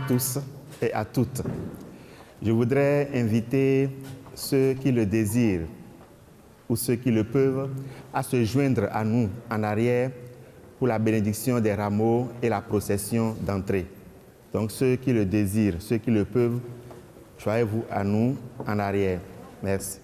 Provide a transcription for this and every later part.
tous et à toutes. Je voudrais inviter ceux qui le désirent ou ceux qui le peuvent à se joindre à nous en arrière pour la bénédiction des rameaux et la procession d'entrée. Donc ceux qui le désirent, ceux qui le peuvent, joignez-vous à nous en arrière. Merci.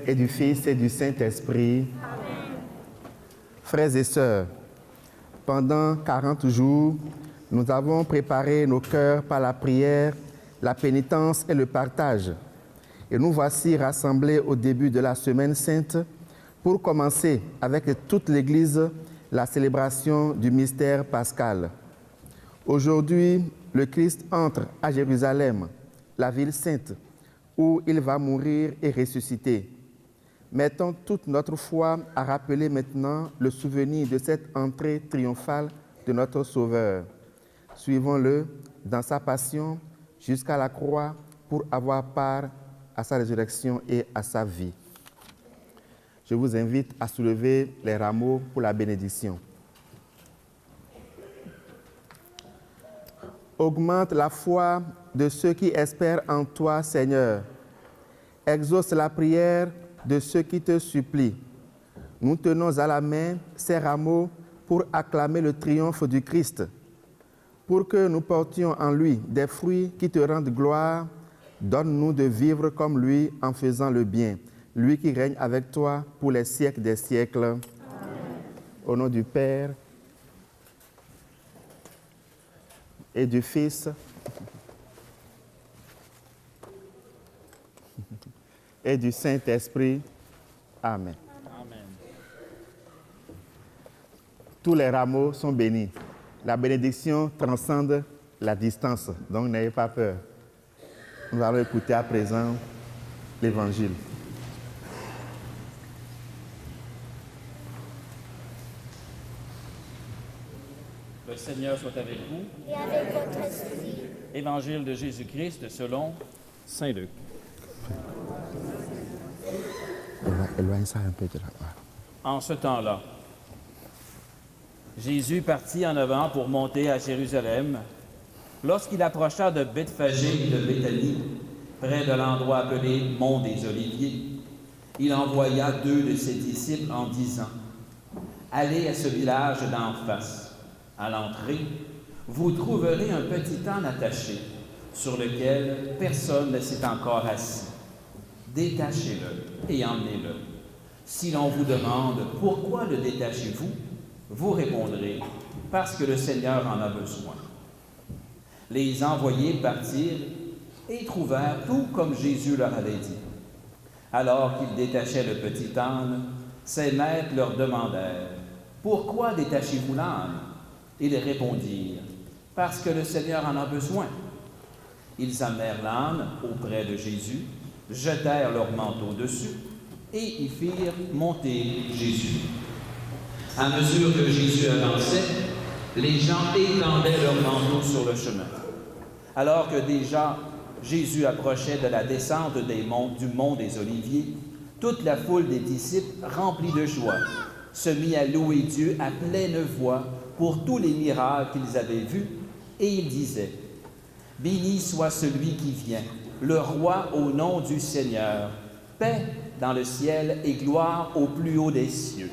Et du Fils et du Saint-Esprit. Amen. Frères et sœurs, pendant 40 jours, nous avons préparé nos cœurs par la prière, la pénitence et le partage. Et nous voici rassemblés au début de la Semaine Sainte pour commencer avec toute l'Église la célébration du mystère pascal. Aujourd'hui, le Christ entre à Jérusalem, la ville sainte, où il va mourir et ressusciter. Mettons toute notre foi à rappeler maintenant le souvenir de cette entrée triomphale de notre Sauveur. Suivons-le dans sa passion jusqu'à la croix pour avoir part à sa résurrection et à sa vie. Je vous invite à soulever les rameaux pour la bénédiction. Augmente la foi de ceux qui espèrent en toi, Seigneur. Exauce la prière de ceux qui te supplient. Nous tenons à la main ces rameaux pour acclamer le triomphe du Christ. Pour que nous portions en lui des fruits qui te rendent gloire, donne-nous de vivre comme lui en faisant le bien, lui qui règne avec toi pour les siècles des siècles. Amen. Au nom du Père et du Fils et du Saint-Esprit. Amen. Amen. Tous les rameaux sont bénis. La bénédiction transcende la distance, donc n'ayez pas peur. Nous allons écouter à présent l'Évangile. Le Seigneur soit avec vous. Et avec votre esprit. Évangile de Jésus-Christ selon Saint Luc. Éloigne ça un peu de là-bas. En ce temps-là, Jésus partit en avant pour monter à Jérusalem. Lorsqu'il approcha de Bethphagée et de Béthanie, près de l'endroit appelé Mont des Oliviers, il envoya 2 de ses disciples en disant : « Allez à ce village d'en face. À l'entrée, vous trouverez un petit âne attaché, sur lequel personne ne s'est encore assis. Détachez-le et emmenez-le. Si l'on vous demande « Pourquoi le détachez-vous ?», vous répondrez « Parce que le Seigneur en a besoin. » Les envoyés partirent et trouvèrent tout comme Jésus leur avait dit. Alors qu'ils détachaient le petit âne, ses maîtres leur demandèrent « Pourquoi détachez-vous l'âne ?» Ils répondirent « Parce que le Seigneur en a besoin. » Ils amenèrent l'âne auprès de Jésus, jetèrent leur manteau dessus et y firent monter Jésus. À mesure que Jésus avançait, les gens étendaient leurs manteaux sur le chemin. Alors que déjà Jésus approchait de la descente du mont des Oliviers, toute la foule des disciples, remplie de joie, se mit à louer Dieu à pleine voix pour tous les miracles qu'ils avaient vus, et ils disaient : « Béni soit celui qui vient, le roi au nom du Seigneur, paix dans le ciel et gloire au plus haut des cieux. »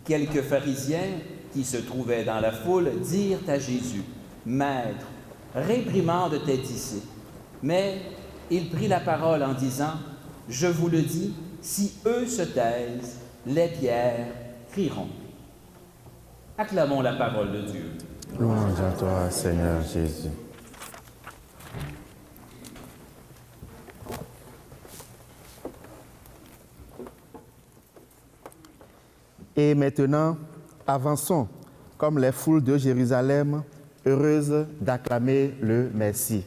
Quelques pharisiens qui se trouvaient dans la foule dirent à Jésus, « Maître, réprimande tes disciples. » Mais il prit la parole en disant, « Je vous le dis, si eux se taisent, les pierres crieront. » Acclamons la parole de Dieu. Louange à toi, Seigneur Jésus. Et maintenant, avançons comme les foules de Jérusalem, heureuses d'acclamer le Messie.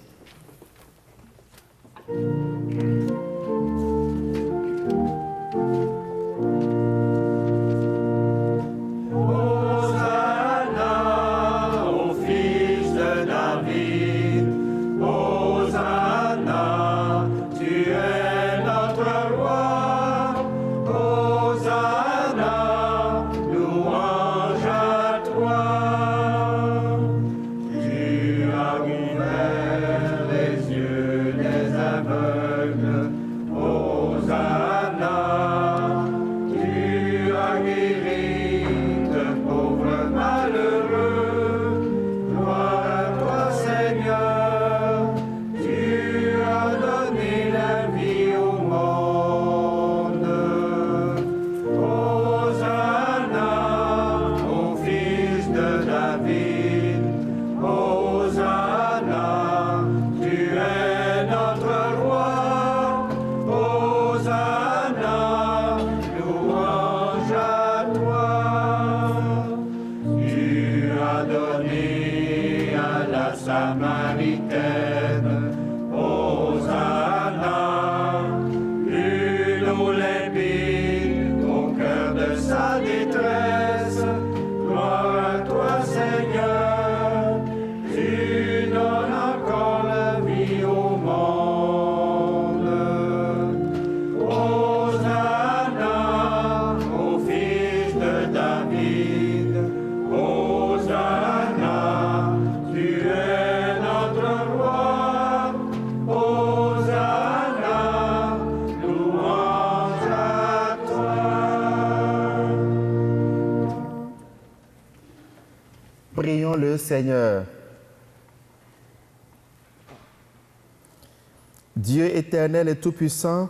Prions le Seigneur. Dieu éternel et tout-puissant,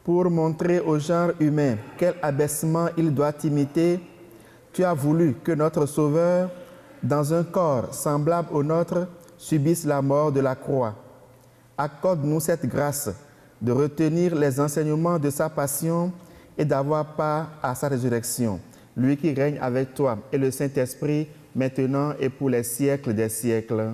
pour montrer au genre humain quel abaissement il doit imiter, tu as voulu que notre Sauveur, dans un corps semblable au nôtre, subisse la mort de la croix. Accorde-nous cette grâce de retenir les enseignements de sa passion et d'avoir part à sa résurrection. Lui qui règne avec toi et le Saint-Esprit, maintenant et pour les siècles des siècles.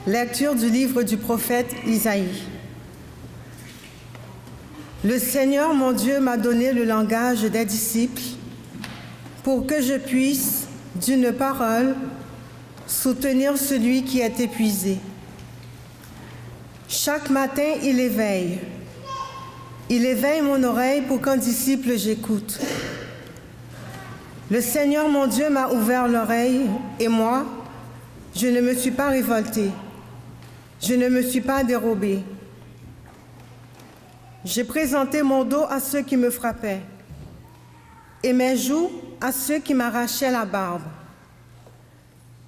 Lecture du livre du prophète Isaïe. Le Seigneur mon Dieu m'a donné le langage des disciples pour que je puisse, d'une parole, soutenir celui qui est épuisé. Chaque matin, il éveille. Il éveille mon oreille pour qu'en disciple j'écoute. Le Seigneur mon Dieu m'a ouvert l'oreille et moi, je ne me suis pas révoltée. Je ne me suis pas dérobée. J'ai présenté mon dos à ceux qui me frappaient et mes joues à ceux qui m'arrachaient la barbe.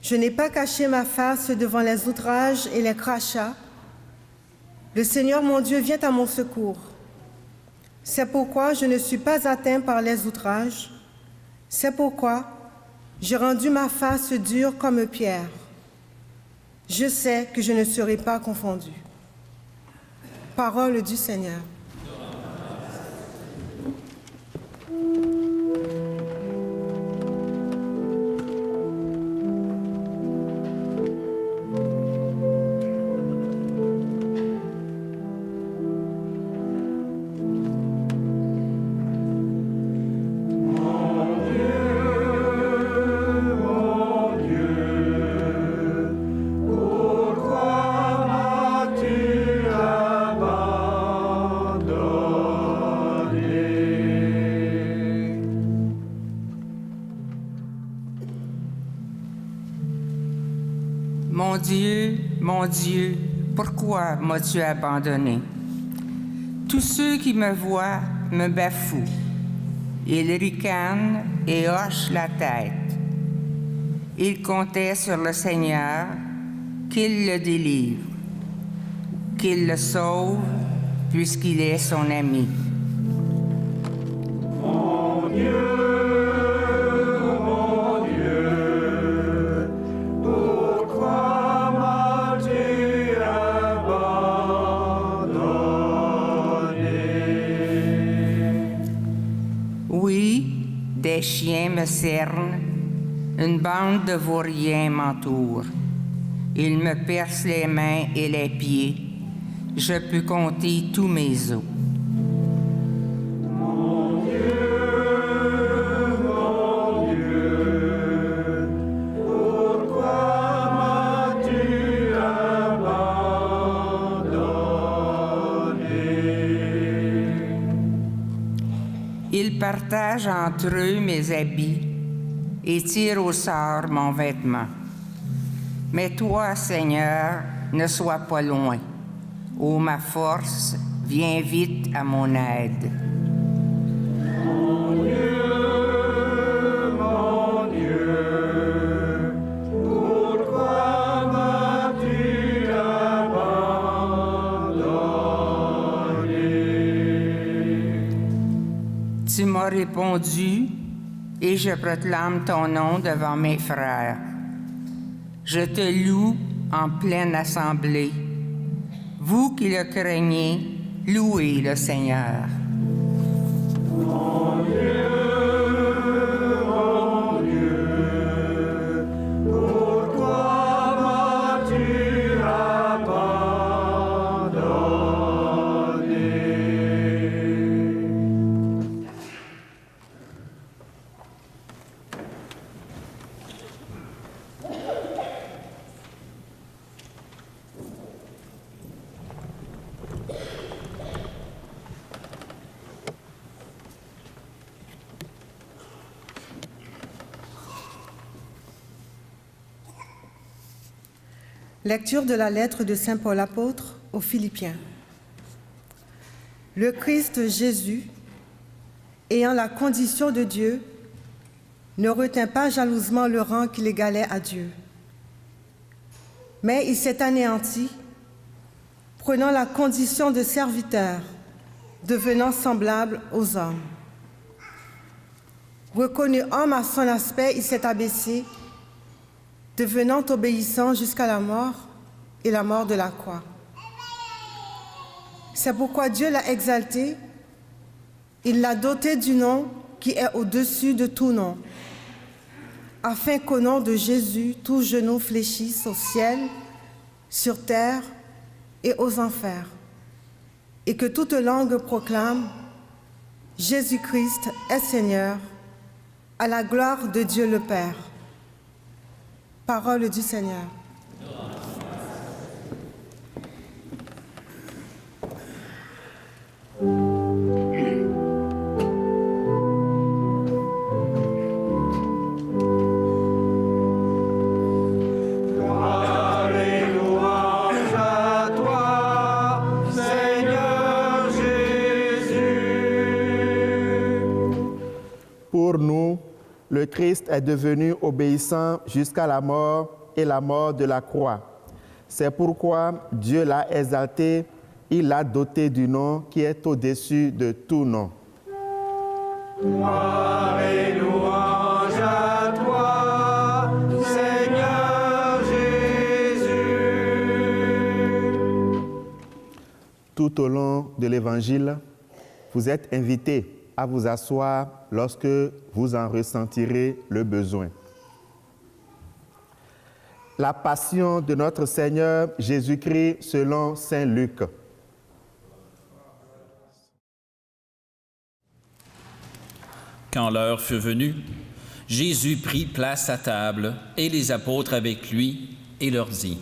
Je n'ai pas caché ma face devant les outrages et les crachats. Le Seigneur mon Dieu vient à mon secours. C'est pourquoi je ne suis pas atteint par les outrages. C'est pourquoi j'ai rendu ma face dure comme pierre. Je sais que je ne serai pas confondu. Parole du Seigneur. Dieu, pourquoi m'as-tu abandonné? Tous ceux qui me voient me bafouent. Ils ricanent et hochent la tête. Ils comptaient sur le Seigneur, qu'il le délivre, qu'il le sauve, puisqu'il est son ami. Mon Dieu, pourquoi m'as-tu abandonné? Oui, des chiens me cernent, une bande de vauriens m'entoure. Ils me percent les mains et les pieds. Je peux compter tous mes os. Mon Dieu, pourquoi m'as-tu abandonné? Ils partagent entre eux mes habits et tirent au sort mon vêtement. Mais toi, Seigneur, ne sois pas loin. Ô ma force, viens vite à mon aide. Mon Dieu, pourquoi m'as-tu abandonné? Tu m'as répondu et je proclame ton nom devant mes frères. Je te loue en pleine assemblée. Vous qui le craignez, louez le Seigneur. Mon Dieu, pourquoi m'as-tu abandonné? Lecture de la lettre de Saint Paul apôtre aux Philippiens. Le Christ Jésus, ayant la condition de Dieu, ne retint pas jalousement le rang qui l'égalait à Dieu. Mais il s'est anéanti, prenant la condition de serviteur, devenant semblable aux hommes. Reconnu homme à son aspect, il s'est abaissé, devenant obéissant jusqu'à la mort et la mort de la croix. C'est pourquoi Dieu l'a exalté, il l'a doté du nom qui est au-dessus de tout nom, afin qu'au nom de Jésus, tout genou fléchisse au ciel, sur terre et aux enfers, et que toute langue proclame « Jésus-Christ est Seigneur », à la gloire de Dieu le Père. Parole du Seigneur. Pour nous, le Christ est devenu obéissant jusqu'à la mort et la mort de la croix. C'est pourquoi Dieu l'a exalté, il l'a doté du nom qui est au-dessus de tout nom. Gloire et louange à toi, Seigneur Jésus. Tout au long de l'Évangile, vous êtes invités à vous asseoir lorsque vous en ressentirez le besoin. La passion de notre Seigneur Jésus-Christ selon saint Luc. Quand l'heure fut venue, Jésus prit place à table et les apôtres avec lui et leur dit: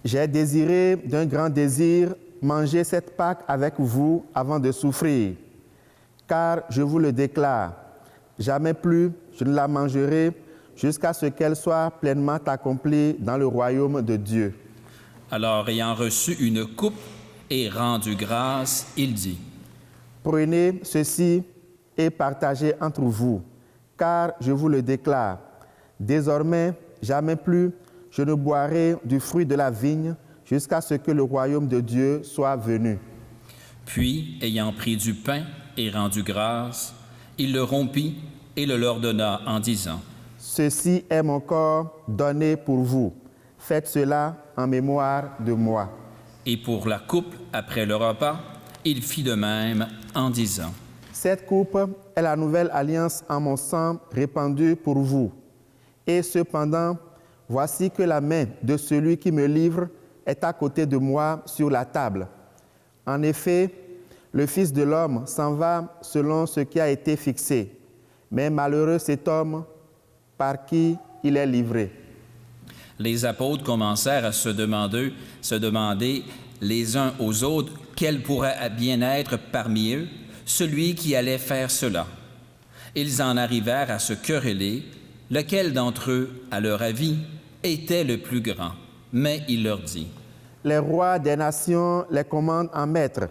J'ai désiré d'un grand désir manger cette Pâque avec vous avant de souffrir, car je vous le déclare, jamais plus je ne la mangerai jusqu'à ce qu'elle soit pleinement accomplie dans le royaume de Dieu. Alors, ayant reçu une coupe et rendu grâce, il dit, Prenez ceci et partagez entre vous, car je vous le déclare, désormais, jamais plus, je ne boirai du fruit de la vigne jusqu'à ce que le royaume de Dieu soit venu. Puis, ayant pris du pain et rendu grâce, il le rompit et le leur donna en disant, Ceci est mon corps donné pour vous. Faites cela en mémoire de moi. et pour la coupe après le repas, il fit de même en disant, Cette coupe est la nouvelle alliance en mon sang répandue pour vous. Et cependant, voici que la main de celui qui me livre est à côté de moi sur la table. En effet, le Fils de l'homme s'en va selon ce qui a été fixé. Mais malheureux cet homme par qui il est livré. Les apôtres commencèrent à se demander les uns aux autres quel pourrait bien être parmi eux celui qui allait faire cela. Ils en arrivèrent à se quereller, lequel d'entre eux, à leur avis, était le plus grand. Mais il leur dit, Les rois des nations les commandent en maître,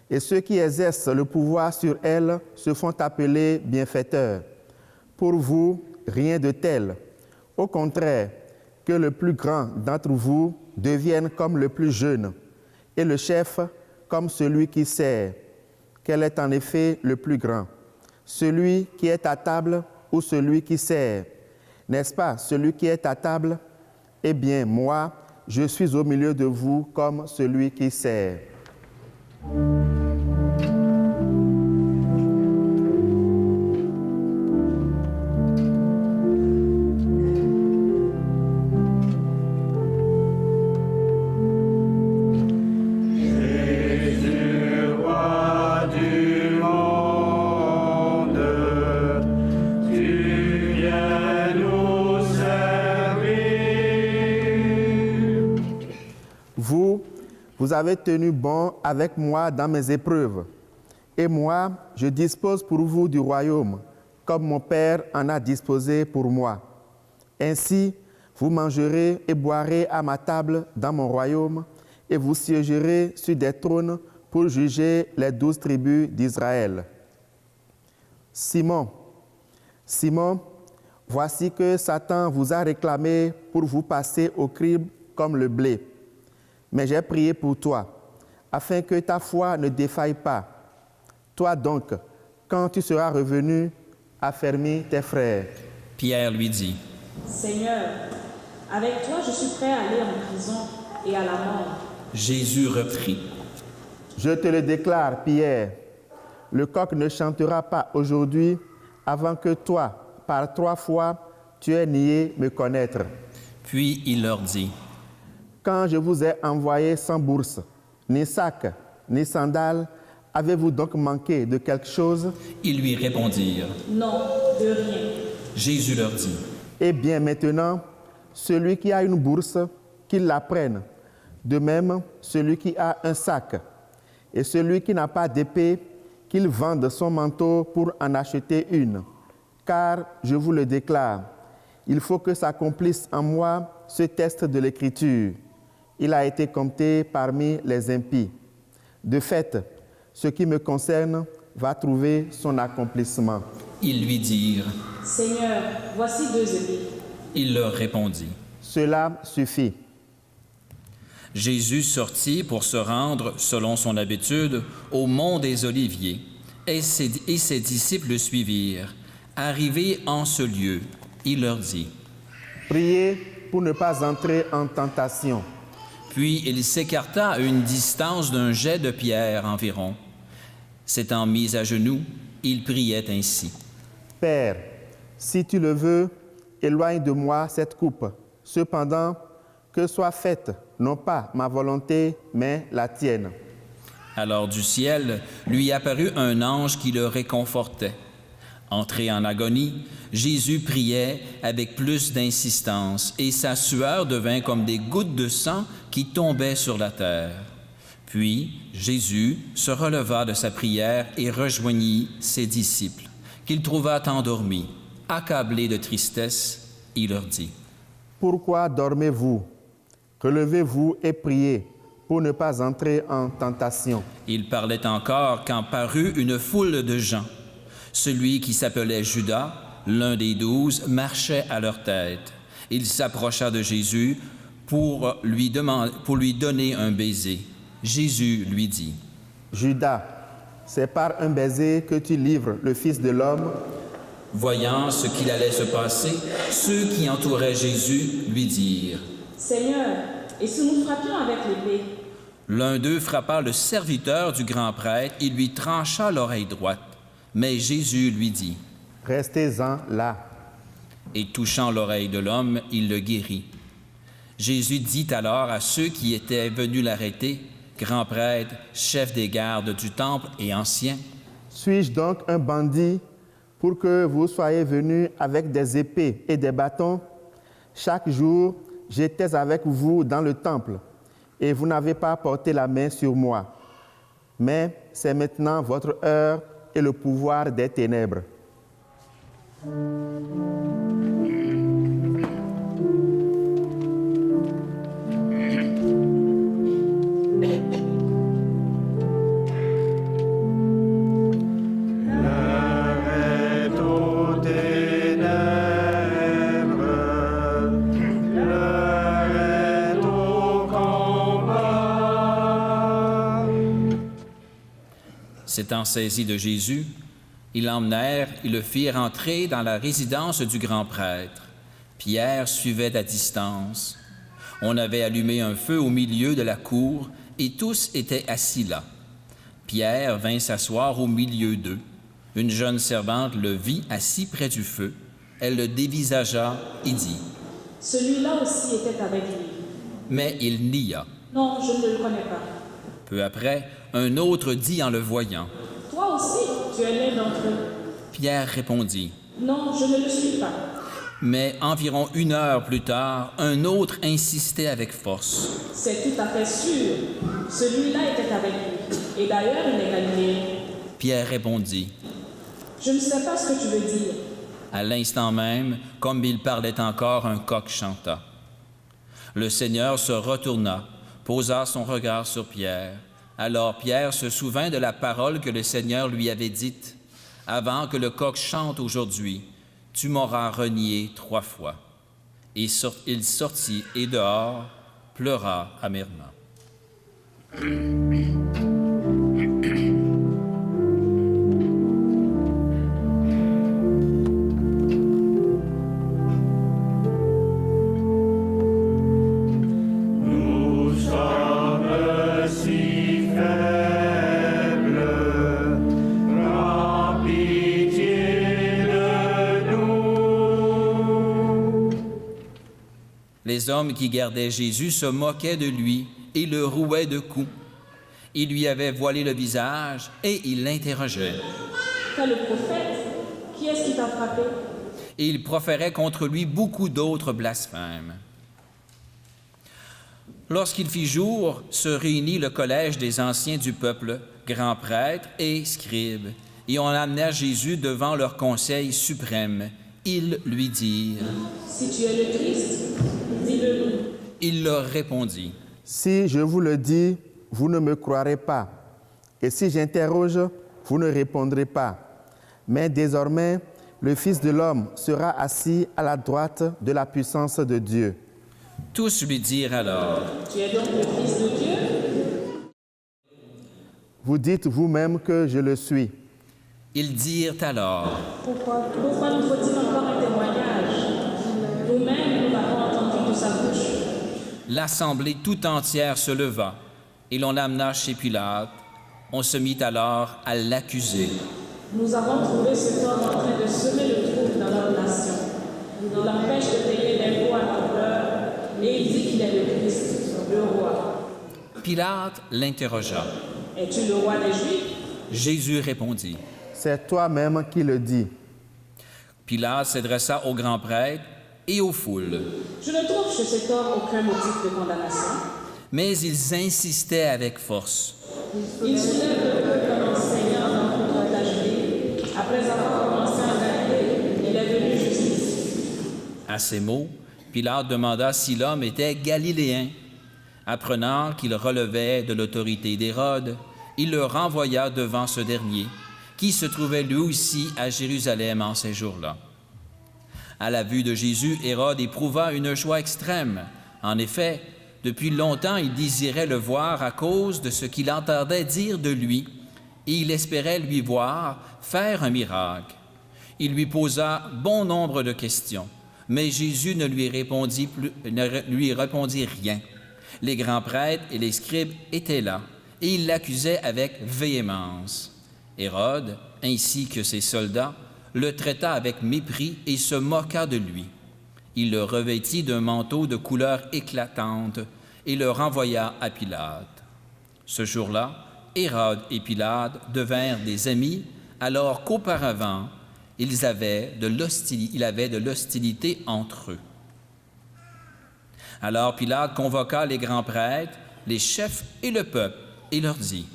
et ceux qui exercent le pouvoir sur elles se font appeler bienfaiteurs. Pour vous, rien de tel. Au contraire, que le plus grand d'entre vous devienne comme le plus jeune, et le chef comme celui qui sert. Quel est en effet le plus grand? Celui qui est à table ou celui qui sert? N'est-ce pas celui qui est à table? Eh bien, moi, je suis au milieu de vous comme celui qui sert. Vous avez tenu bon avec moi dans mes épreuves. Et moi, je dispose pour vous du royaume, comme mon Père en a disposé pour moi. Ainsi, vous mangerez et boirez à ma table dans mon royaume, et vous siégerez sur des trônes pour juger les 12 tribus d'Israël. Simon, voici que Satan vous a réclamé pour vous passer au crible comme le blé. Mais j'ai prié pour toi, afin que ta foi ne défaille pas. Toi donc, quand tu seras revenu, affermis tes frères. Pierre lui dit, Seigneur, avec toi je suis prêt à aller en prison et à la mort. Jésus reprit, Je te le déclare, Pierre, le coq ne chantera pas aujourd'hui avant que toi, par 3 fois, tu aies nié me connaître. puis il leur dit, Quand je vous ai envoyé sans bourse, ni sac, ni sandales, avez-vous donc manqué de quelque chose? Ils lui répondirent, Non, de rien. Jésus leur dit, Eh bien maintenant, celui qui a une bourse, qu'il la prenne. De même, celui qui a un sac. Et celui qui n'a pas d'épée, qu'il vende son manteau pour en acheter une. Car, je vous le déclare, il faut que s'accomplisse en moi ce texte de l'Écriture. Il a été compté parmi les impies. De fait, ce qui me concerne va trouver son accomplissement. ils lui dirent, Seigneur, voici 2 épées. il leur répondit. Cela suffit. Jésus sortit pour se rendre, selon son habitude, au mont des Oliviers, et ses disciples le suivirent. Arrivé en ce lieu, il leur dit, Priez pour ne pas entrer en tentation. Puis il s'écarta à une distance d'un jet de pierre environ. S'étant mis à genoux, il priait ainsi. Père, si tu le veux, éloigne de moi cette coupe. Cependant, que soit faite, non pas ma volonté, mais la tienne. Alors du ciel lui apparut un ange qui le réconfortait. Entré en agonie, Jésus priait avec plus d'insistance, et sa sueur devint comme des gouttes de sang qui tombaient sur la terre. Puis Jésus se releva de sa prière et rejoignit ses disciples, qu'il trouva endormis. Accablés de tristesse, il leur dit, Pourquoi dormez-vous? Relevez-vous et priez pour ne pas entrer en tentation. Il parlait encore quand parut une foule de gens. Celui qui s'appelait Judas, l'un des 12, marchait à leur tête. Il s'approcha de Jésus pour lui donner un baiser. Jésus lui dit, « Judas, c'est par un baiser que tu livres le Fils de l'homme. » Voyant ce qu'il allait se passer, ceux qui entouraient Jésus lui dirent, « Seigneur, et si nous frappions avec l'épée ?» L'un d'eux frappa le serviteur du grand prêtre et lui trancha l'oreille droite. Mais Jésus lui dit, « Restez-en là. » Et touchant l'oreille de l'homme, il le guérit. Jésus dit alors à ceux qui étaient venus l'arrêter, grand prêtre, chef des gardes du temple et ancien, « Suis-je donc un bandit pour que vous soyez venus avec des épées et des bâtons? Chaque jour, j'étais avec vous dans le temple, et vous n'avez pas porté la main sur moi. Mais c'est maintenant votre heure et le pouvoir des ténèbres. » S'étant saisis de Jésus, ils l'emmenèrent et le firent entrer dans la résidence du grand prêtre. Pierre suivait à distance. On avait allumé un feu au milieu de la cour et tous étaient assis là. Pierre vint s'asseoir au milieu d'eux. Une jeune servante le vit assis près du feu. Elle le dévisagea et dit, « Celui-là aussi était avec lui. » Mais il nia. « Non, je ne le connais pas. » Peu après, un autre dit en le voyant, « Toi aussi, tu es l'un d'entre eux. » Pierre répondit, « Non, je ne le suis pas. » Mais environ 1 heure plus tard, un autre insistait avec force. « C'est tout à fait sûr. Celui-là était avec lui. Et d'ailleurs, il est galiléen. » Pierre répondit, « Je ne sais pas ce que tu veux dire. » À l'instant même, comme il parlait encore, un coq chanta. Le Seigneur se retourna, posa son regard sur Pierre. Alors Pierre se souvint de la parole que le Seigneur lui avait dite. « Avant que le coq chante aujourd'hui, tu m'auras renié 3 fois. » Et il sortit et dehors pleura amèrement. Les hommes qui gardaient Jésus se moquaient de lui et le rouaient de coups. Ils lui avaient voilé le visage et ils l'interrogeaient. « T'es le prophète? Qui est-ce qui t'a frappé? » Et ils proféraient contre lui beaucoup d'autres blasphèmes. Lorsqu'il fit jour, se réunit le collège des anciens du peuple, grands prêtres et scribes, et on amena Jésus devant leur conseil suprême. Ils lui dirent, « Si tu es le Christ, dis-le-nous. » Il leur répondit, « Si je vous le dis, vous ne me croirez pas. Et si j'interroge, vous ne répondrez pas. Mais désormais, le Fils de l'homme sera assis à la droite de la puissance de Dieu. » Tous lui dirent alors, « Tu es donc le Fils de Dieu? » Vous dites vous-même que je le suis. Ils dirent alors, « Pourquoi nous faut-il encore un témoignage? Nous-mêmes, nous l'avons entendu de sa bouche. » L'assemblée tout entière se leva, et l'on l'amena chez Pilate. On se mit alors à l'accuser. « Nous avons trouvé cet homme en train de semer le trouble dans leur nation. Il l'empêche de payer l'impôt à l'empereur, et il dit qu'il est le Christ, le roi. » Pilate l'interrogea. « Es-tu le roi des Juifs? » Jésus répondit, « C'est toi-même qui le dis. » Pilate s'adressa au grand prêtre et aux foules. « Je ne trouve chez cet homme aucun motif de condamnation. » Mais ils insistaient avec force. Il soulève le peuple en enseignant dans toute la Judée. Après avoir commencé en Galilée, il est venu jusqu'ici. À ces mots, Pilate demanda si l'homme était galiléen. Apprenant qu'il relevait de l'autorité d'Hérode, il le renvoya devant ce dernier, qui se trouvait lui aussi à Jérusalem en ces jours-là. À la vue de Jésus, Hérode éprouva une joie extrême. En effet, depuis longtemps, il désirait le voir à cause de ce qu'il entendait dire de lui, et il espérait lui voir faire un miracle. Il lui posa bon nombre de questions, mais Jésus ne lui répondit rien. Les grands prêtres et les scribes étaient là, et ils l'accusaient avec véhémence. Hérode, ainsi que ses soldats, le traita avec mépris et se moqua de lui. Il le revêtit d'un manteau de couleur éclatante et le renvoya à Pilate. Ce jour-là, Hérode et Pilate devinrent des amis, alors qu'auparavant, il avait de l'hostilité entre eux. Alors Pilate convoqua les grands prêtres, les chefs et le peuple, et leur dit: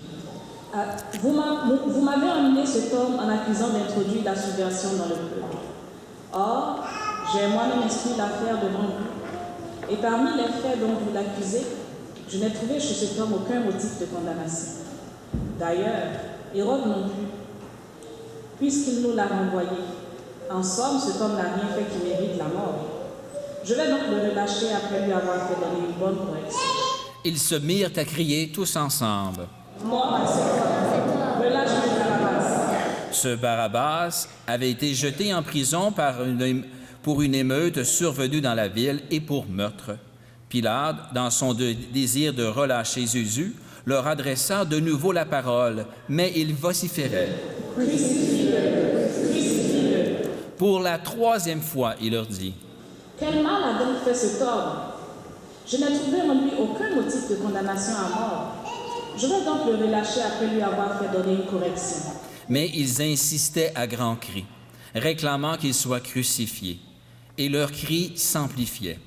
Vous m'avez amené cet homme en accusant d'introduire la subversion dans le peuple. Or, j'ai moi-même instruit l'affaire devant vous. Et parmi les faits dont vous l'accusez, je n'ai trouvé chez cet homme aucun motif de condamnation. D'ailleurs, Hérode non plus, puisqu'il nous l'a renvoyé. En somme, cet homme n'a rien fait qui mérite la mort. Je vais donc le relâcher après lui avoir fait donner une bonne correction. Ils se mirent à crier tous ensemble: Mort à cet homme, relâche-le Barabbas. Ce Barabbas avait été jeté en prison pour une émeute survenue dans la ville et pour meurtre. Pilate, dans son désir de relâcher Jésus, leur adressa de nouveau la parole, mais ils vociféraient. Pour la troisième fois, il leur dit: Quel mal a donc fait cet homme? Je n'ai trouvé en lui aucun motif de condamnation à mort. Je vais donc le relâcher après lui avoir fait donner une correction. Mais ils insistaient à grands cris, réclamant qu'il soit crucifié, et leurs cris s'amplifiaient.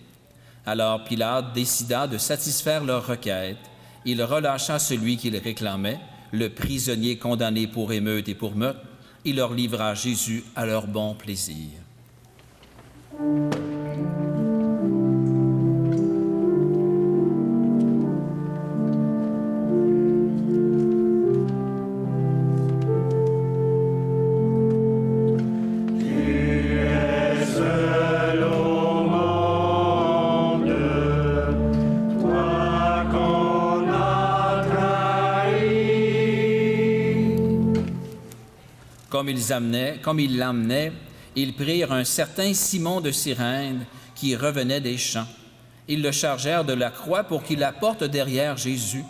Alors Pilate décida de satisfaire leur requête. Il relâcha celui qu'il réclamait, le prisonnier condamné pour émeute et pour meurtre. Il leur livra Jésus à leur bon plaisir. Comme ils l'emmenaient, ils prirent un certain Simon de Cyrène qui revenait des champs. Ils le chargèrent de la croix pour qu'il la porte derrière Jésus.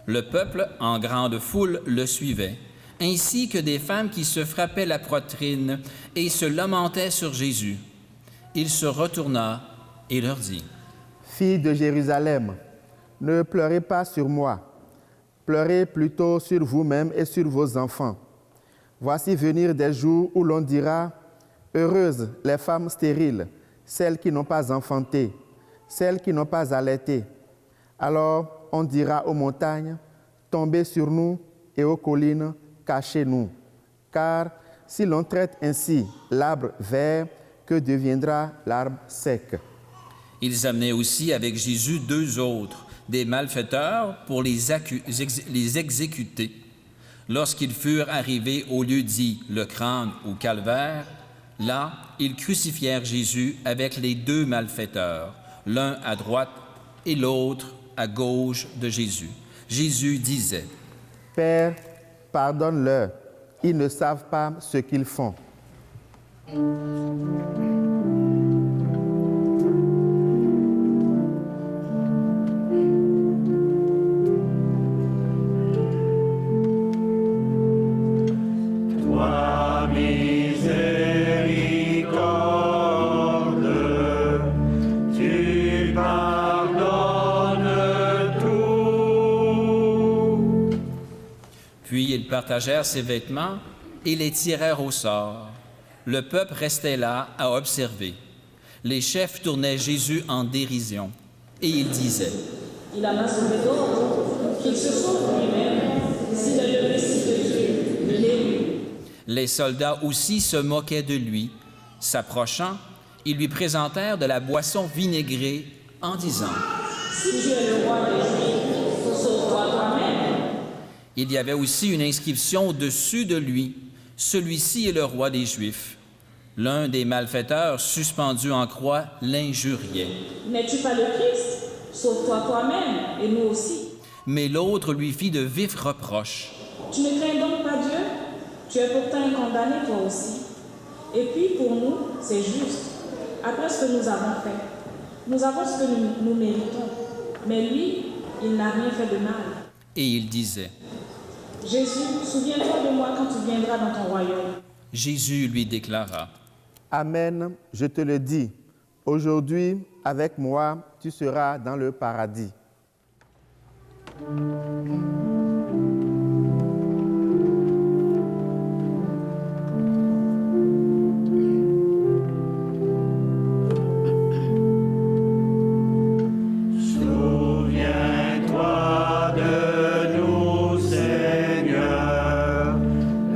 Le peuple, en grande foule, le suivait, ainsi que des femmes qui se frappaient la poitrine et se lamentaient sur Jésus. Il se retourna et leur dit: Filles de Jérusalem, ne pleurez pas sur moi, pleurez plutôt sur vous-même et sur vos enfants. Voici venir des jours où l'on dira: heureuses les femmes stériles, celles qui n'ont pas enfanté, celles qui n'ont pas allaité. Alors on dira aux montagnes: tombez sur nous, et aux collines: cachez-nous. Car si l'on traite ainsi l'arbre vert, que deviendra l'arbre sec? Ils amenaient aussi avec Jésus 2 autres, des malfaiteurs, pour les exécuter. Lorsqu'ils furent arrivés au lieu dit le crâne ou calvaire, là, ils crucifièrent Jésus avec les 2 malfaiteurs, l'un à droite et l'autre à gauche de Jésus. Jésus disait: Père, pardonne-leur, ils ne savent pas ce qu'ils font. Ils partagèrent ses vêtements et les tirèrent au sort. Le peuple restait là à observer. Les chefs tournaient Jésus en dérision et ils disaient: Il en a sauvé d'autres, qu'il se sauve lui-même, s'il est le Messie de Dieu, l'élu. Les soldats aussi se moquaient de lui. S'approchant, ils lui présentèrent de la boisson vinaigrée en disant: Si tu es le roi des Juifs, sauve-toi toi-même. Il y avait aussi une inscription au-dessus de lui. Celui-ci est le roi des Juifs. L'un des malfaiteurs, suspendu en croix, l'injuriait. N'es-tu pas le Christ? Sauve-toi toi-même et nous aussi. Mais l'autre lui fit de vifs reproches. Tu ne crains donc pas Dieu? Tu es pourtant un condamné toi aussi. Et puis pour nous, c'est juste. Après ce que nous avons fait, nous avons ce que nous méritons. Mais lui, il n'a rien fait de mal. Et il disait, Jésus, souviens-toi de moi quand tu viendras dans ton royaume. Jésus lui déclara, Amen, je te le dis, aujourd'hui, avec moi, tu seras dans le paradis. Souviens-toi de nous, Seigneur,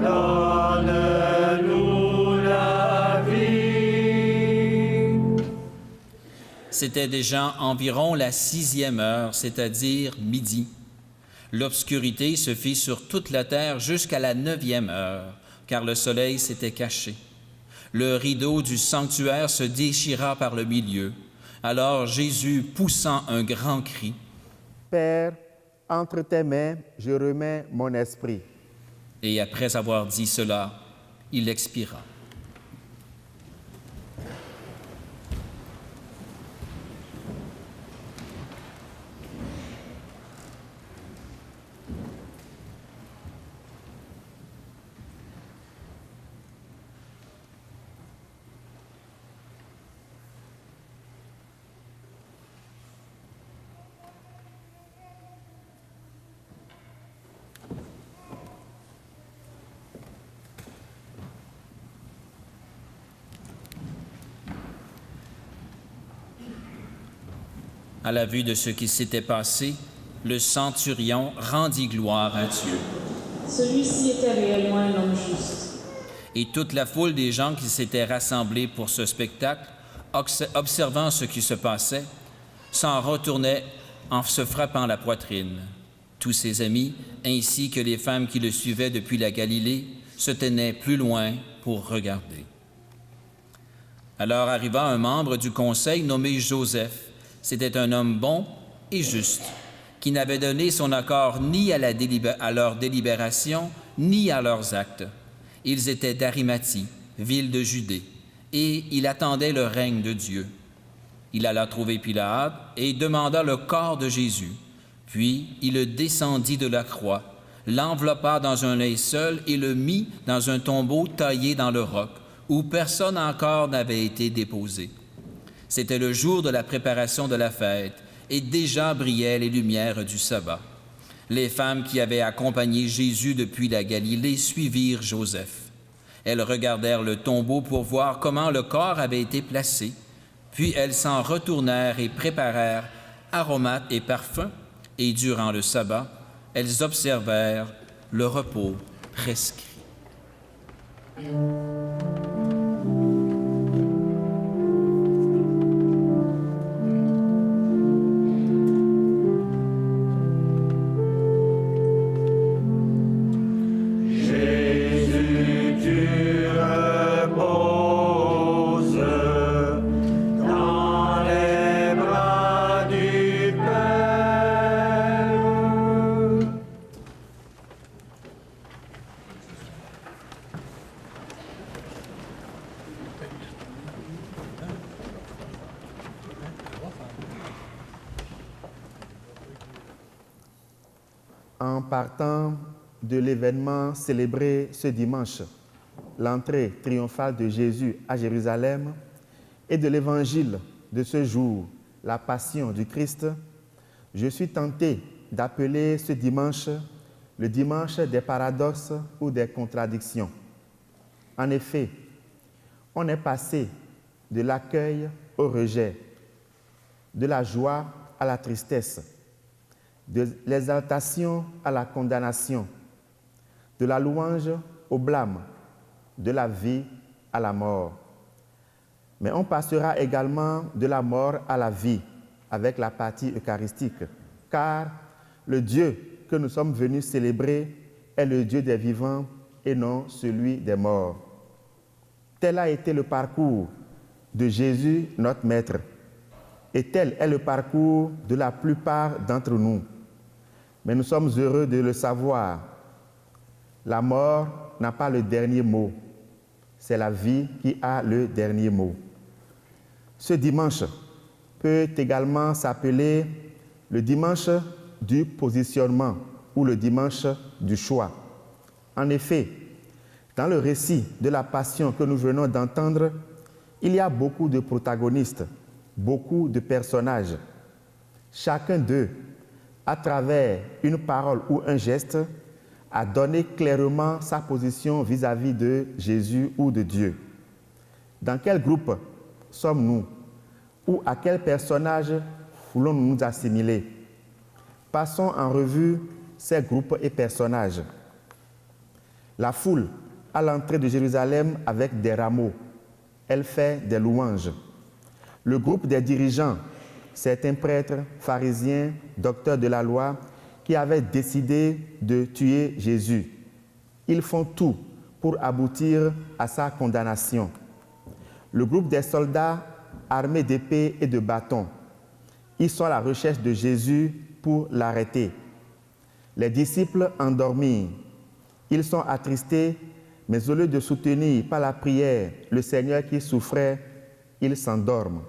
donne-nous la vie. C'était déjà environ la 6e heure, c'est-à-dire midi. L'obscurité se fit sur toute la terre jusqu'à la 9e heure, car le soleil s'était caché. Le rideau du sanctuaire se déchira par le milieu. Alors Jésus, poussant un grand cri, « Père, entre tes mains, je remets mon esprit. » et après avoir dit cela, il expira. À la vue de ce qui s'était passé, le centurion rendit gloire à Dieu. Celui-ci était réellement un homme juste. Et toute la foule des gens qui s'étaient rassemblés pour ce spectacle, observant ce qui se passait, s'en retournaient en se frappant la poitrine. Tous ses amis, ainsi que les femmes qui le suivaient depuis la Galilée, se tenaient plus loin pour regarder. Alors arriva un membre du conseil nommé Joseph. C'était un homme bon et juste, qui n'avait donné son accord ni à leur délibération, ni à leurs actes. Ils étaient d'Arimathie, ville de Judée, et il attendait le règne de Dieu. Il alla trouver Pilate et demanda le corps de Jésus. Puis il le descendit de la croix, l'enveloppa dans un linceul et le mit dans un tombeau taillé dans le roc, où personne encore n'avait été déposé. C'était le jour de la préparation de la fête, et déjà brillaient les lumières du sabbat. Les femmes qui avaient accompagné Jésus depuis la Galilée suivirent Joseph. Elles regardèrent le tombeau pour voir comment le corps avait été placé, puis elles s'en retournèrent et préparèrent aromates et parfums, et durant le sabbat, elles observèrent le repos prescrit. En partant de l'événement célébré ce dimanche, l'entrée triomphale de Jésus à Jérusalem, et de l'évangile de ce jour, la passion du Christ, je suis tenté d'appeler ce dimanche le dimanche des paradoxes ou des contradictions. En effet, on est passé de l'accueil au rejet, de la joie à la tristesse, de l'exaltation à la condamnation, de la louange au blâme, de la vie à la mort. Mais on passera également de la mort à la vie, avec la partie eucharistique, car le Dieu que nous sommes venus célébrer est le Dieu des vivants et non celui des morts. Tel a été le parcours de Jésus, notre Maître, et tel est le parcours de la plupart d'entre nous. Mais nous sommes heureux de le savoir. La mort n'a pas le dernier mot. C'est la vie qui a le dernier mot. Ce dimanche peut également s'appeler le dimanche du positionnement ou le dimanche du choix. En effet, dans le récit de la Passion que nous venons d'entendre, il y a beaucoup de protagonistes, beaucoup de personnages. Chacun d'eux, à travers une parole ou un geste, a donné clairement sa position vis-à-vis de Jésus ou de Dieu. Dans quel groupe sommes-nous? Ou à quel personnage voulons-nous nous assimiler? Passons en revue ces groupes et personnages. La foule à l'entrée de Jérusalem avec des rameaux. Elle fait des louanges. Le groupe des dirigeants, certains prêtres, pharisiens, docteurs de la loi, qui avaient décidé de tuer Jésus. Ils font tout pour aboutir à sa condamnation. Le groupe des soldats armés d'épées et de bâtons. Ils sont à la recherche de Jésus pour l'arrêter. Les disciples endormis. Ils sont attristés, mais au lieu de soutenir par la prière le Seigneur qui souffrait, ils s'endorment.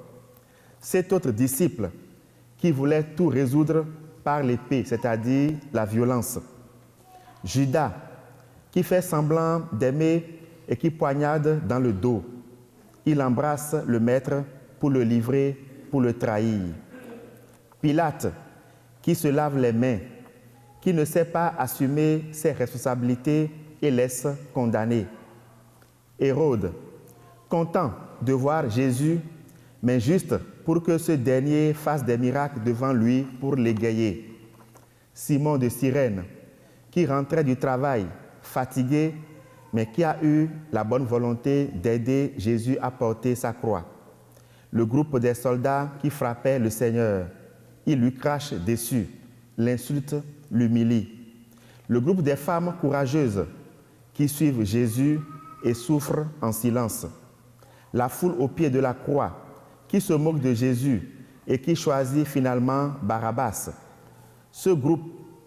Cet autre disciple qui voulait tout résoudre par l'épée, c'est-à-dire la violence. Judas, qui fait semblant d'aimer et qui poignarde dans le dos. Il embrasse le maître pour le livrer, pour le trahir. Pilate, qui se lave les mains, qui ne sait pas assumer ses responsabilités et laisse condamner. Hérode, content de voir Jésus, mais juste pour que ce dernier fasse des miracles devant lui pour l'égayer. Simon de Cyrène, qui rentrait du travail fatigué, mais qui a eu la bonne volonté d'aider Jésus à porter sa croix. Le groupe des soldats qui frappaient le Seigneur. Il lui crache dessus, l'insulte, l'humilie. Le groupe des femmes courageuses qui suivent Jésus et souffrent en silence. La foule au pied de la croix qui se moque de Jésus et qui choisit finalement Barabbas. Ce groupe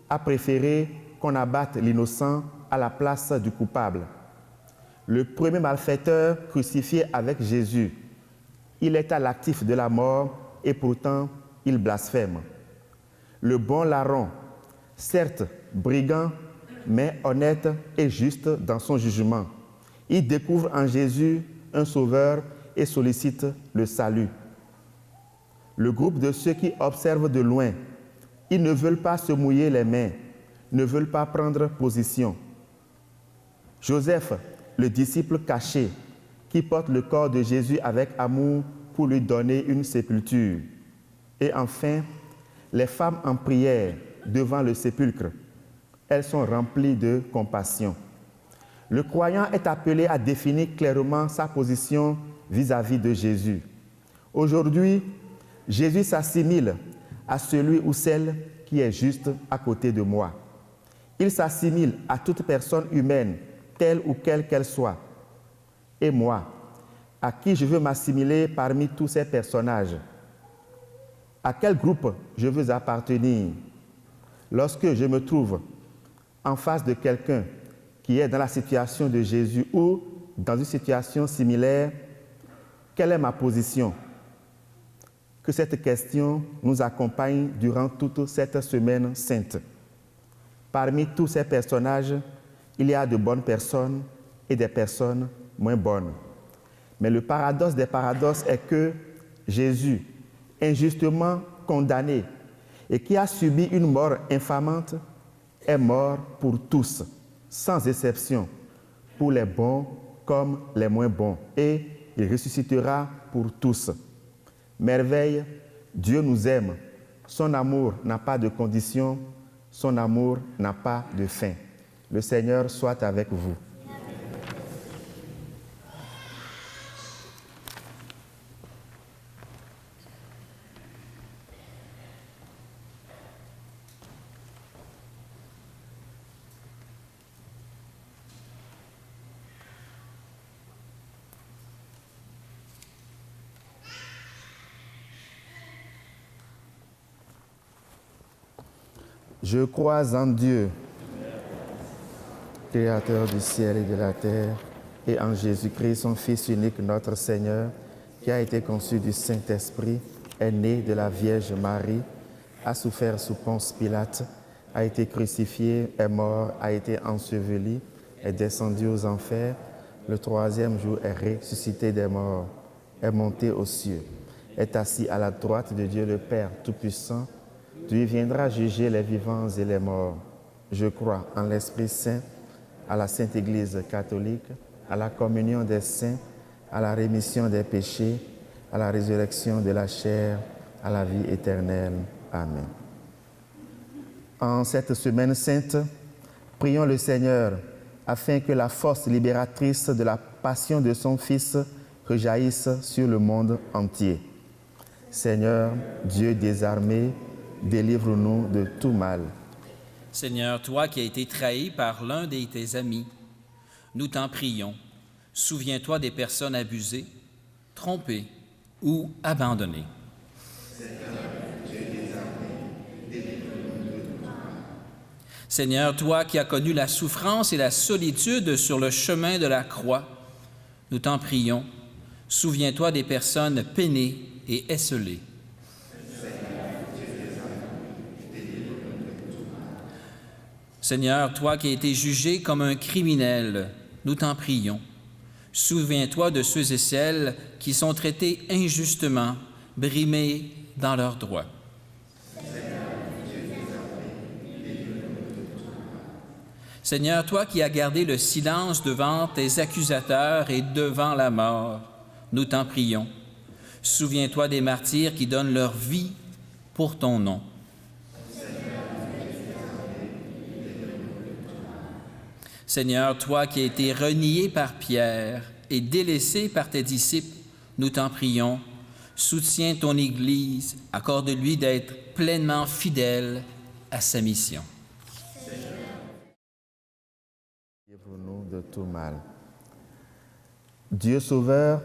a préféré qu'on abatte l'innocent à la place du coupable. Le premier malfaiteur crucifié avec Jésus. Il est à l'actif de la mort et pourtant il blasphème. Le bon larron, certes brigand, mais honnête et juste dans son jugement. Il découvre en Jésus un sauveur et sollicite le salut. Le groupe de ceux qui observent de loin, ils ne veulent pas se mouiller les mains, ne veulent pas prendre position. Joseph, le disciple caché, qui porte le corps de Jésus avec amour pour lui donner une sépulture. Et enfin, les femmes en prière devant le sépulcre. Elles sont remplies de compassion. Le croyant est appelé à définir clairement sa position vis-à-vis de Jésus. Aujourd'hui, Jésus s'assimile à celui ou celle qui est juste à côté de moi. Il s'assimile à toute personne humaine, telle ou quelle qu'elle soit. Et moi, à qui je veux m'assimiler parmi tous ces personnages? À quel groupe je veux appartenir? Lorsque je me trouve en face de quelqu'un qui est dans la situation de Jésus ou dans une situation similaire, quelle est ma position? Que cette question nous accompagne durant toute cette semaine sainte. Parmi tous ces personnages, il y a de bonnes personnes et des personnes moins bonnes. Mais le paradoxe des paradoxes est que Jésus, injustement condamné et qui a subi une mort infamante, est mort pour tous, sans exception, pour les bons comme les moins bons, et il ressuscitera pour tous. Merveille, Dieu nous aime, son amour n'a pas de condition, son amour n'a pas de fin. Le Seigneur soit avec vous. Je crois en Dieu, Créateur du ciel et de la terre, et en Jésus-Christ, son Fils unique, notre Seigneur, qui a été conçu du Saint-Esprit, est né de la Vierge Marie, a souffert sous Ponce Pilate, a été crucifié, est mort, a été enseveli, est descendu aux enfers, le troisième jour est ressuscité des morts, est monté aux cieux, est assis à la droite de Dieu le Père Tout-Puissant, d'où il viendra juger les vivants et les morts. Je crois en l'Esprit Saint, à la Sainte Église catholique, à la communion des saints, à la rémission des péchés, à la résurrection de la chair, à la vie éternelle. Amen. En cette semaine sainte, prions le Seigneur afin que la force libératrice de la passion de son Fils rejaillisse sur le monde entier. Seigneur, Dieu des armées, délivre-nous de tout mal. Seigneur, toi qui as été trahi par l'un de tes amis, nous t'en prions. Souviens-toi des personnes abusées, trompées ou abandonnées. Seigneur, toi qui as connu la souffrance et la solitude sur le chemin de la croix, nous t'en prions. Souviens-toi des personnes peinées et esseulées. Seigneur, toi qui as été jugé comme un criminel, nous t'en prions. Souviens-toi de ceux et celles qui sont traités injustement, brimés dans leurs droits. Seigneur, toi qui as gardé le silence devant tes accusateurs et devant la mort, nous t'en prions. Souviens-toi des martyrs qui donnent leur vie pour ton nom. Seigneur, toi qui as été renié par Pierre et délaissé par tes disciples, nous t'en prions. Soutiens ton Église, accorde-lui d'être pleinement fidèle à sa mission. Délivre-nous de tout mal. Dieu Sauveur,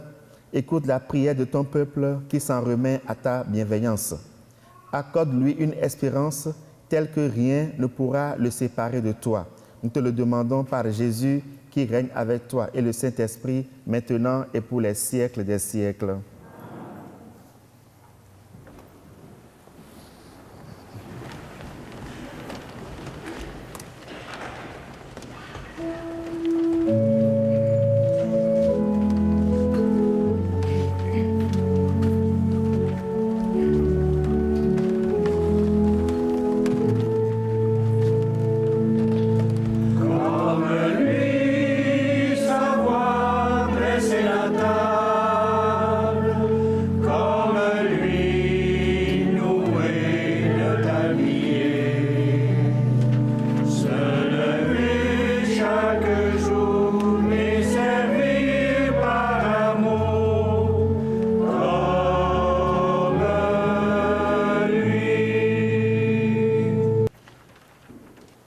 écoute la prière de ton peuple qui s'en remet à ta bienveillance. Accorde-lui une espérance telle que rien ne pourra le séparer de toi. Nous te le demandons par Jésus qui règne avec toi et le Saint-Esprit, maintenant et pour les siècles des siècles.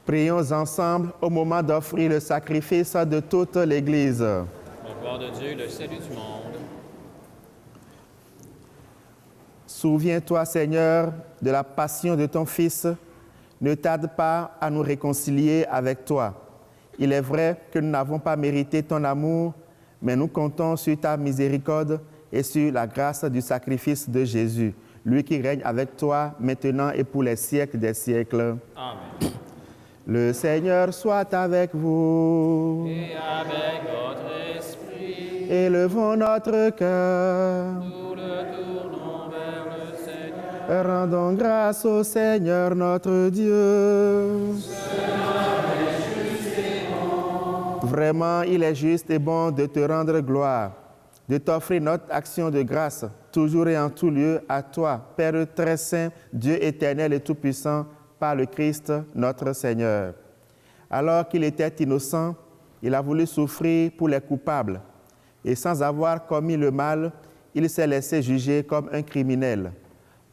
Prions ensemble au moment d'offrir le sacrifice de toute l'Église. Pour la gloire de Dieu, le salut du monde. Souviens-toi, Seigneur, de la passion de ton Fils. Ne tarde pas à nous réconcilier avec toi. Il est vrai que nous n'avons pas mérité ton amour, mais nous comptons sur ta miséricorde et sur la grâce du sacrifice de Jésus, lui qui règne avec toi maintenant et pour les siècles des siècles. Amen. Le Seigneur soit avec vous. Et avec votre esprit, Élevons notre cœur. nous le tournons vers le Seigneur. Rendons grâce au Seigneur notre Dieu. Vraiment, il est juste et bon de te rendre gloire, de t'offrir notre action de grâce, toujours et en tout lieu, à toi, Père très saint, Dieu éternel et tout-puissant, par le Christ, notre Seigneur. Alors qu'il était innocent, il a voulu souffrir pour les coupables, et sans avoir commis le mal, il s'est laissé juger comme un criminel.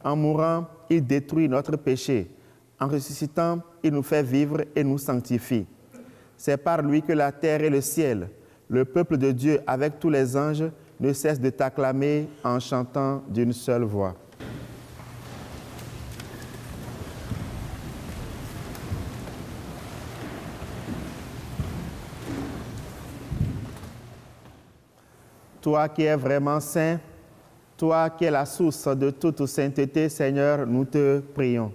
En mourant, il détruit notre péché. En ressuscitant, il nous fait vivre et nous sanctifie. C'est par lui que la terre et le ciel, le peuple de Dieu avec tous les anges, ne cessent de t'acclamer en chantant d'une seule voix. toi qui es vraiment saint, toi qui es la source de toute sainteté, Seigneur, nous te prions.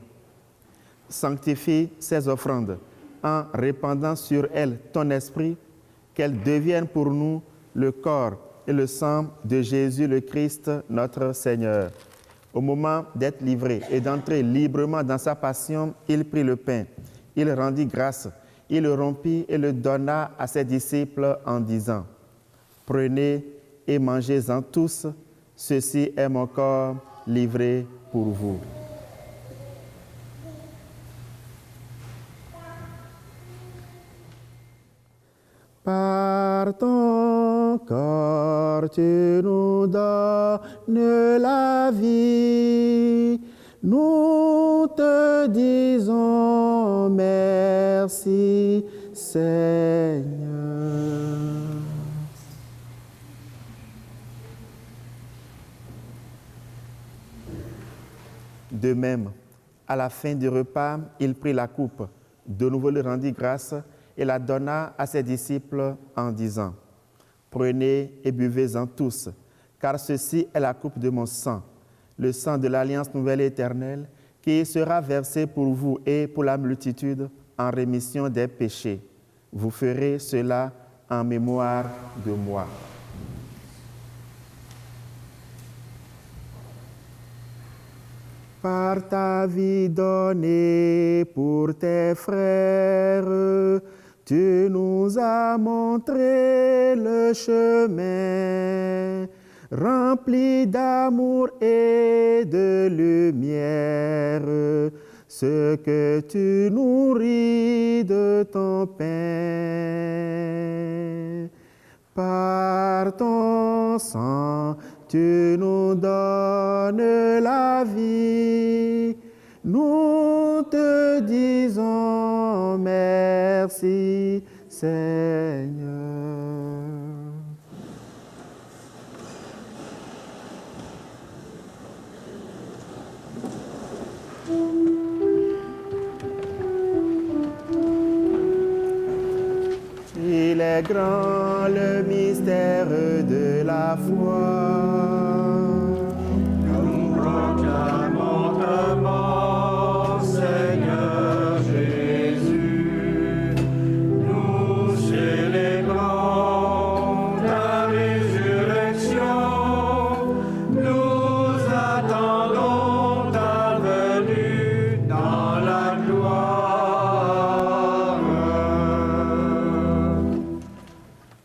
Sanctifie ces offrandes en répandant sur elles ton esprit, qu'elles deviennent pour nous le corps et le sang de Jésus le Christ, notre Seigneur. Au moment d'être livré et d'entrer librement dans sa passion, il prit le pain, il rendit grâce, il le rompit et le donna à ses disciples en disant, « Prenez et mangez-en tous, ceci est mon corps livré pour vous. » Par ton corps, tu nous donnes la vie. Nous te disons merci, Seigneur. De même, à la fin du repas, il prit la coupe, de nouveau lui rendit grâce et la donna à ses disciples en disant, « Prenez et buvez-en tous, car ceci est la coupe de mon sang, le sang de l'Alliance nouvelle et éternelle, qui sera versé pour vous et pour la multitude en rémission des péchés. Vous ferez cela en mémoire de moi. » Par ta vie donnée pour tes frères, tu nous as montré le chemin, rempli d'amour et de lumière, ce que tu nourris de ton pain. Par ton sang, tu nous donnes la vie. Nous te disons merci, Seigneur. Il est grand le mystère de la foi. Nous proclamons ta mort, Seigneur Jésus. Nous célébrons ta résurrection. Nous attendons ta venue dans la gloire.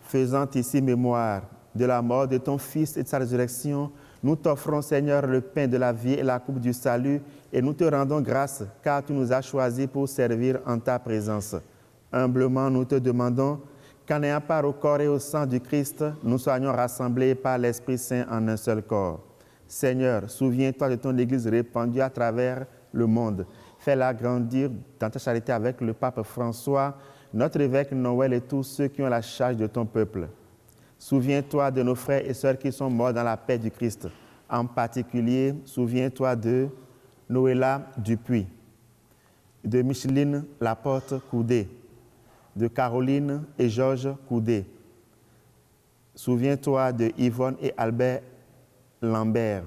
Faisant ici mémoire de la mort de ton Fils et de sa résurrection, nous t'offrons, Seigneur, le pain de la vie et la coupe du salut, et nous te rendons grâce, car tu nous as choisis pour servir en ta présence. Humblement, nous te demandons qu'en ayant part au corps et au sang du Christ, nous soyons rassemblés par l'Esprit Saint en un seul corps. Seigneur, souviens-toi de ton Église répandue à travers le monde. Fais-la grandir dans ta charité avec le pape François, notre évêque Noël et tous ceux qui ont la charge de ton peuple. Souviens-toi de nos frères et sœurs qui sont morts dans la paix du Christ. En particulier, souviens-toi de Noëlla Dupuis, de Micheline Laporte-Coudé, de Caroline et Georges Coudé. Souviens-toi de Yvonne et Albert Lambert,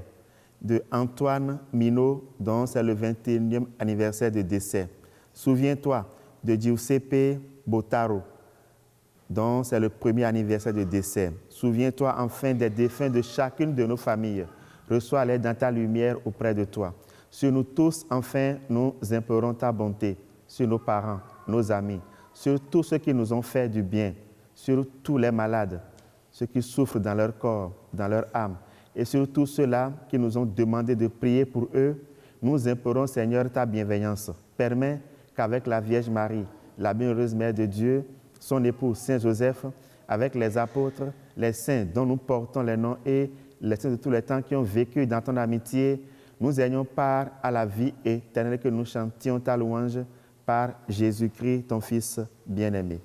de Antoine Minot, dont c'est le 21e anniversaire de décès. Souviens-toi de Giuseppe Bottaro, dont c'est le premier anniversaire de décès. Souviens-toi enfin des défunts de chacune de nos familles. Reçois-les dans ta lumière auprès de toi. Sur nous tous, enfin, nous implorons ta bonté. Sur nos parents, nos amis, sur tous ceux qui nous ont fait du bien, sur tous les malades, ceux qui souffrent dans leur corps, dans leur âme, et sur tous ceux-là qui nous ont demandé de prier pour eux, nous implorons, Seigneur, ta bienveillance. Permets qu'avec la Vierge Marie, la bienheureuse Mère de Dieu, son époux Saint Joseph, avec les apôtres, les saints dont nous portons les noms et les saints de tous les temps qui ont vécu dans ton amitié, nous ayons part à la vie éternelle, que nous chantions ta louange par Jésus-Christ, ton Fils bien-aimé.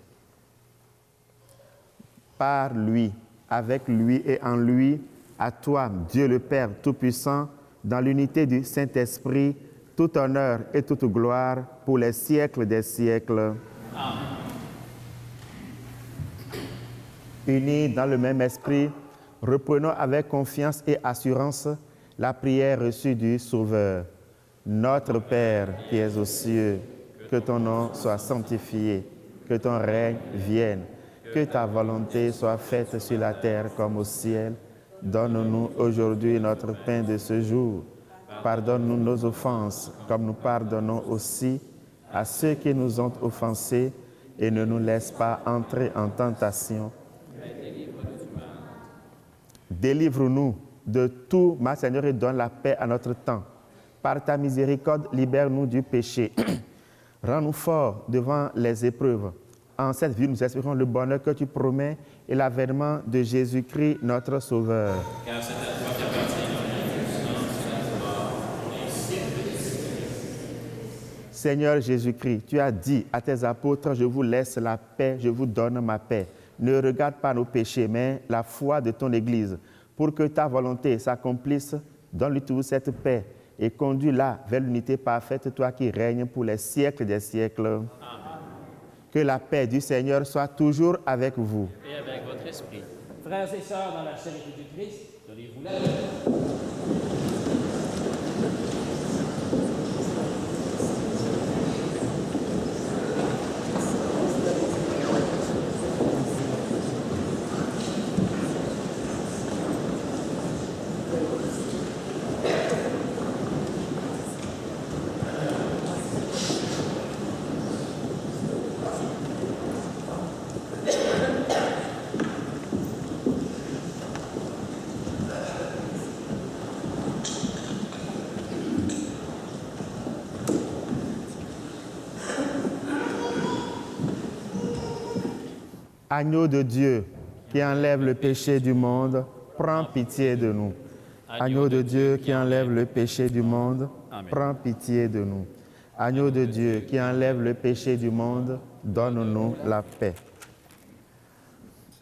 Par lui, avec lui et en lui, à toi, Dieu le Père Tout-Puissant, dans l'unité du Saint-Esprit, tout honneur et toute gloire pour les siècles des siècles. Amen. Unis dans le même esprit, Reprenons avec confiance et assurance la prière reçue du Sauveur. Notre Père qui es aux cieux, que ton nom soit sanctifié, que ton règne vienne, que ta volonté soit faite sur la terre comme au ciel. Donne-nous aujourd'hui notre pain de ce jour. Pardonne-nous nos offenses, comme nous pardonnons aussi à ceux qui nous ont offensés, et ne nous laisse pas entrer en tentation. Délivre-nous de tout mal, Seigneur, et donne la paix à notre temps. Par ta miséricorde, libère-nous du péché. Rends-nous forts devant les épreuves. En cette vie, nous espérons le bonheur que tu promets et l'avènement de Jésus-Christ, notre Sauveur. Car c'est à toi qu'appartient Seigneur Jésus-Christ, tu as dit à tes apôtres, je vous laisse la paix, je vous donne ma paix. Ne regarde pas nos péchés, mais la foi de ton Église. Pour que ta volonté s'accomplisse, donne-lui toujours cette paix et conduis-la vers l'unité parfaite, toi qui règnes pour les siècles des siècles. Amen. Que la paix du Seigneur soit toujours avec vous. Et avec votre esprit. Frères et sœurs, dans la charité du Christ, donnez-vous la paix. Agneau de Dieu, qui enlève le péché du monde, prends pitié de nous. Agneau de Dieu, qui enlève le péché du monde, prends pitié de nous. Agneau de Dieu, qui enlève le péché du monde, donne-nous la paix.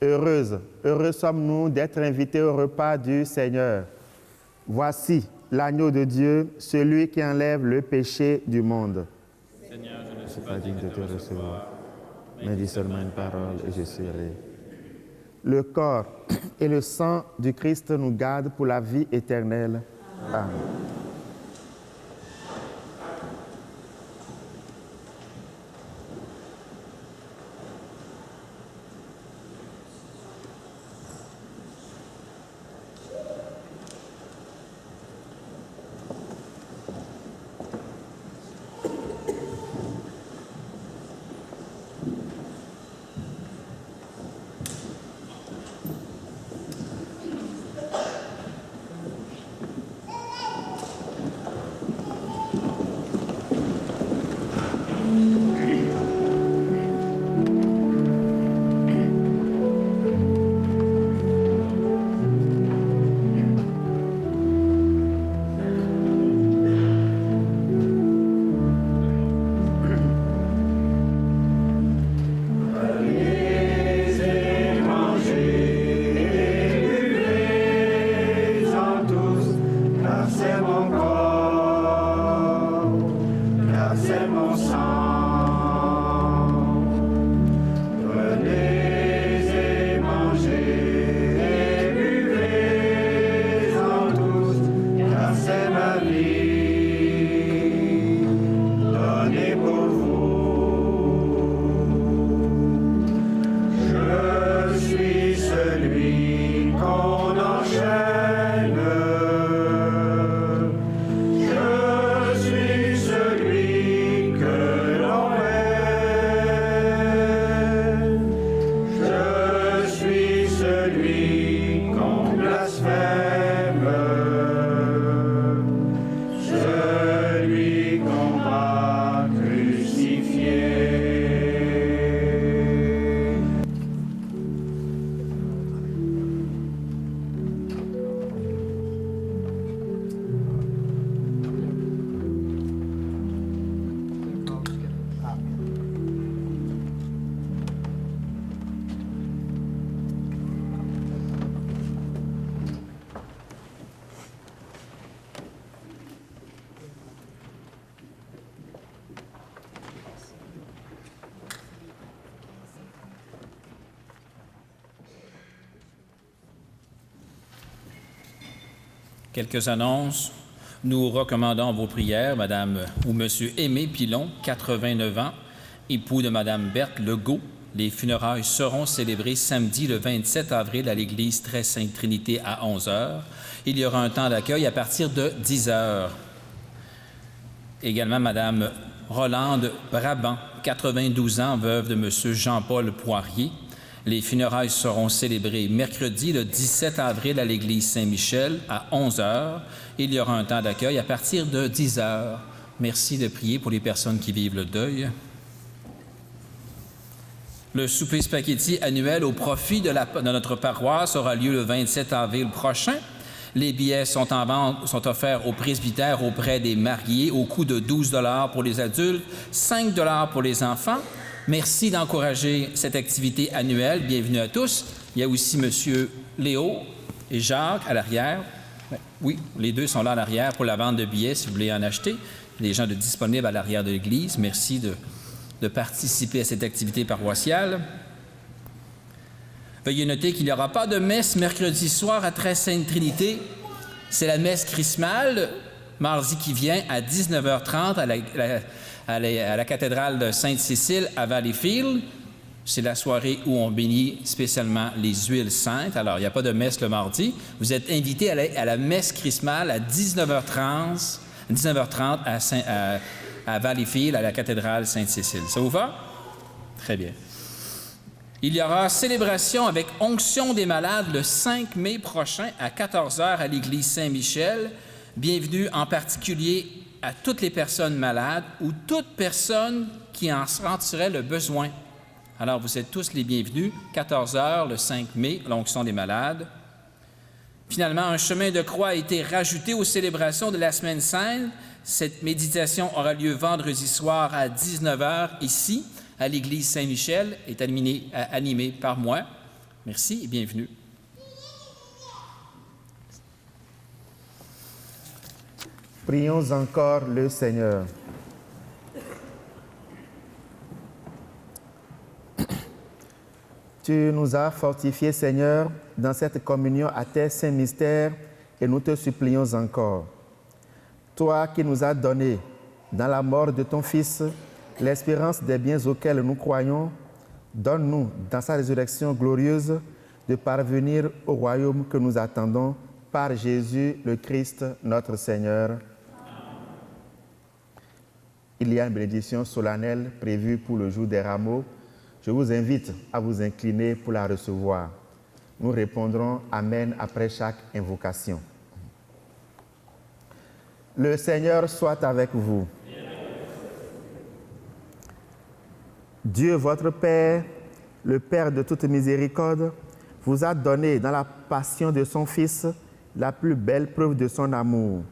Heureux sommes-nous d'être invités au repas du Seigneur. Voici l'agneau de Dieu, celui qui enlève le péché du monde. Seigneur, je ne suis Pas digne de te recevoir, mais dis seulement une parole et je serai. Le corps et le sang du Christ nous gardent pour la vie éternelle. Amen. Quelques annonces. Nous recommandons vos prières, Madame ou Monsieur Aimé Pilon, 89 ans, époux de Madame Berthe Legault. Les funérailles seront célébrées samedi le 27 avril à l'église Très Sainte Trinité à 11 h. Il y aura un temps d'accueil à partir de 10 h. Également, Madame Rolande Brabant, 92 ans, veuve de Monsieur Jean-Paul Poirier. Les funérailles seront célébrées mercredi le 17 avril à l'église Saint-Michel à 11 h. Il y aura un temps d'accueil à partir de 10 h. Merci de prier pour les personnes qui vivent le deuil. Le souper spaghetti annuel au profit de notre paroisse aura lieu le 27 avril prochain. Les billets sont en vente, sont offerts au presbytère auprès des mariés au coût de 12 $ pour les adultes, 5 $ pour les enfants. Merci d'encourager cette activité annuelle. Bienvenue à tous. Il y a aussi M. Léo et Jacques à l'arrière. Oui, les deux sont là à l'arrière pour la vente de billets si vous voulez en acheter. Les gens disponibles à l'arrière de l'église. Merci de participer à cette activité paroissiale. Veuillez noter qu'il n'y aura pas de messe mercredi soir à Très Sainte Trinité. C'est la messe chrismale, mardi qui vient à 19h30 à la cathédrale de Sainte-Cécile à Valleyfield. C'est la soirée où on bénit spécialement les huiles saintes. Alors, il n'y a pas de messe le mardi. Vous êtes invités à la messe chrismale à 19h30 à Valleyfield, à la cathédrale Sainte-Cécile. Ça vous va? Très bien. Il y aura célébration avec onction des malades le 5 mai prochain à 14 h à l'église Saint-Michel. Bienvenue en particulier à toutes les personnes malades ou toute personne qui en sentirait le besoin. Alors, vous êtes tous les bienvenus. 14 h le 5 mai, l'onction des malades. Finalement, un chemin de croix a été rajouté aux célébrations de la Semaine Sainte. Cette méditation aura lieu vendredi soir à 19 h ici, à l'église Saint-Michel, est animée par moi. Merci et bienvenue. Prions encore le Seigneur. Tu nous as fortifiés, Seigneur, dans cette communion à tes saints mystères et nous te supplions encore. Toi qui nous as donné, dans la mort de ton Fils, l'espérance des biens auxquels nous croyons, donne-nous, dans sa résurrection glorieuse, de parvenir au royaume que nous attendons par Jésus le Christ, notre Seigneur. Il y a une bénédiction solennelle prévue pour le jour des rameaux. Je vous invite à vous incliner pour la recevoir. Nous répondrons « Amen » après chaque invocation. Le Seigneur soit avec vous. Dieu, votre Père, le Père de toute miséricorde, vous a donné dans la passion de son Fils la plus belle preuve de son amour,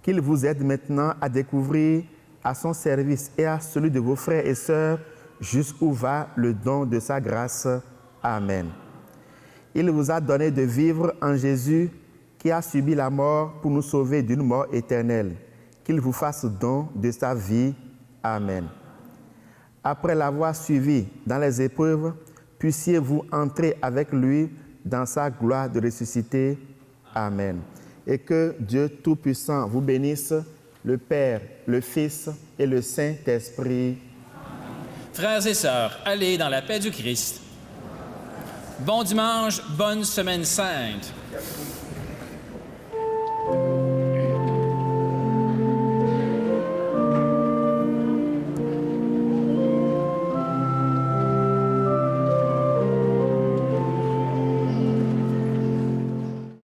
qu'il vous aide maintenant à découvrir à son service et à celui de vos frères et sœurs jusqu'où va le don de sa grâce. Amen. Il vous a donné de vivre en Jésus qui a subi la mort pour nous sauver d'une mort éternelle. Qu'il vous fasse don de sa vie. Amen. Après l'avoir suivi dans les épreuves, puissiez-vous entrer avec lui dans sa gloire de ressuscité. Amen. Et que Dieu Tout-Puissant vous bénisse, le Père, le Fils et le Saint-Esprit. Frères et sœurs, allez dans la paix du Christ. Bon dimanche, bonne semaine sainte.